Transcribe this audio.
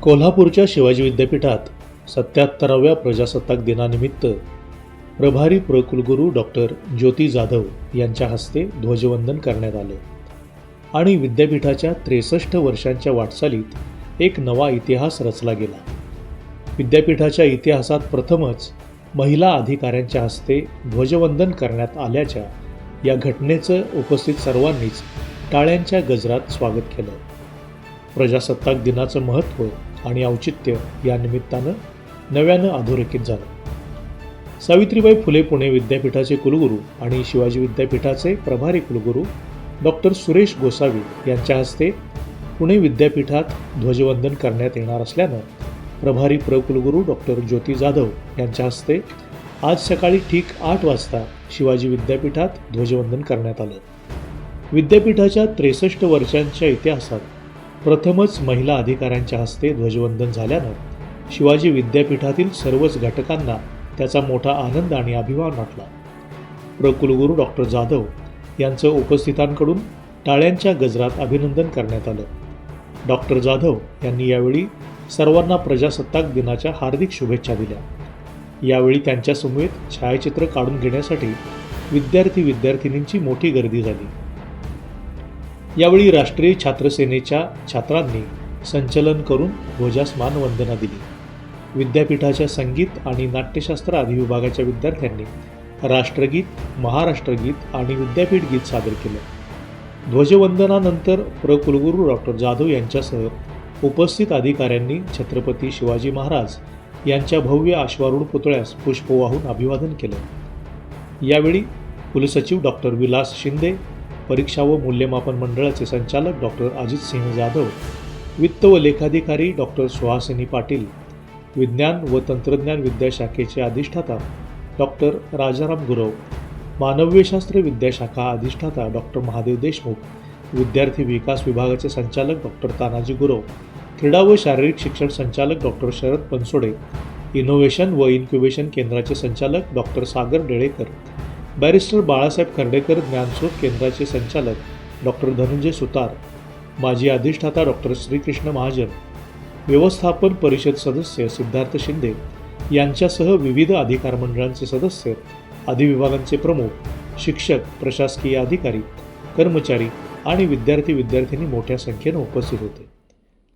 कोल्हापूरच्या शिवाजी विद्यापीठात 77व्या प्रजासत्ताक दिनानिमित्त प्रभारी कुलगुरू डॉक्टर ज्योती जाधव यांच्या हस्ते ध्वजवंदन करण्यात आलं आणि विद्यापीठाच्या 63 वर्षांच्या वाटचालीत एक नवा इतिहास रचला गेला। विद्यापीठाच्या इतिहासात प्रथमच महिला अधिकाऱ्यांच्या हस्ते ध्वजवंदन करण्यात आल्याच्या या घटनेचं उपस्थित सर्वांनीच टाळ्यांच्या गजरात स्वागत केलं। प्रजासत्ताक दिनाचं महत्त्व आणि औचित्य या निमित्तानं नव्यानं अधोरेखित झालं। सावित्रीबाई फुले पुणे विद्यापीठाचे कुलगुरू आणि शिवाजी विद्यापीठाचे प्रभारी कुलगुरू डॉक्टर सुरेश गोसावी यांच्या हस्ते पुणे विद्यापीठात ध्वजवंदन करण्यात येणार असल्यानं प्रभारी कुलगुरू डॉक्टर ज्योती जाधव यांच्या हस्ते आज सकाळी ठीक 8 वाजता शिवाजी विद्यापीठात ध्वजवंदन करण्यात आलं। विद्यापीठाच्या 63 वर्षांच्या इतिहासात प्रथमच महिला अधिकाऱ्यांच्या हस्ते ध्वजवंदन झाल्यानं शिवाजी विद्यापीठातील सर्वच घटकांना त्याचा मोठा आनंद आणि अभिमान वाटला। कुलगुरू डॉक्टर जाधव यांचं उपस्थितांकडून टाळ्यांच्या गजरात अभिनंदन करण्यात आलं। डॉक्टर जाधव यांनी यावेळी सर्वांना प्रजासत्ताक दिनाच्या हार्दिक शुभेच्छा दिल्या। यावेळी त्यांच्या समवेत छायाचित्र काढून घेण्यासाठी विद्यार्थी-विद्यार्थिनींची मोठी गर्दी झाली। यावेळी राष्ट्रीय छात्र सेनेच्या छात्रांनी संचलन करून ध्वजास मानवंदना दिली। विद्यापीठाच्या संगीत आणि नाट्यशास्त्र आदी विभागाच्या विद्यार्थ्यांनी राष्ट्रगीत, महाराष्ट्रगीत आणि विद्यापीठ गीत सादर केलं। ध्वजवंदनानंतर कुलगुरू डॉक्टर जाधव यांच्यासह उपस्थित अधिकाऱ्यांनी छत्रपती शिवाजी महाराज यांच्या भव्य अश्वारूढ पुतळ्यास पुष्प वाहून अभिवादन केलं। यावेळी कुलसचिव डॉक्टर विलास शिंदे, परीक्षा व मूल्यमापन मंडळाचे संचालक डॉक्टर अजित सिंह जाधव, वित्त व लेखाधिकारी डॉक्टर सुहासिनी पाटील, विज्ञान व तंत्रज्ञान विद्याशाखेचे अधिष्ठाता डॉक्टर राजाराम गुरव, मानवशास्त्र विद्याशाखा अधिष्ठाता डॉक्टर महादेव देशमुख, विद्यार्थी विकास विभागाचे संचालक डॉक्टर तानाजी गुरव, क्रीडा व शारीरिक शिक्षण संचालक डॉक्टर शरद पनसोडे, इनोव्हेशन व इन्क्युबेशन केंद्राचे संचालक डॉक्टर सागर डेळेकर, बॅरिस्टर बाळासाहेब खर्डेकर ज्ञानस्रोत केंद्राचे संचालक डॉक्टर धनंजय सुतार, माजी अधिष्ठाता डॉक्टर श्रीकृष्ण महाजन, व्यवस्थापन परिषद सदस्य सिद्धार्थ शिंदे यांच्यासह विविध अधिकार मंडळांचे सदस्य, अधिविभागांचे प्रमुख, शिक्षक, प्रशासकीय अधिकारी, कर्मचारी आणि विद्यार्थी-विद्यार्थिनी मोठ्या संख्येने उपस्थित होते।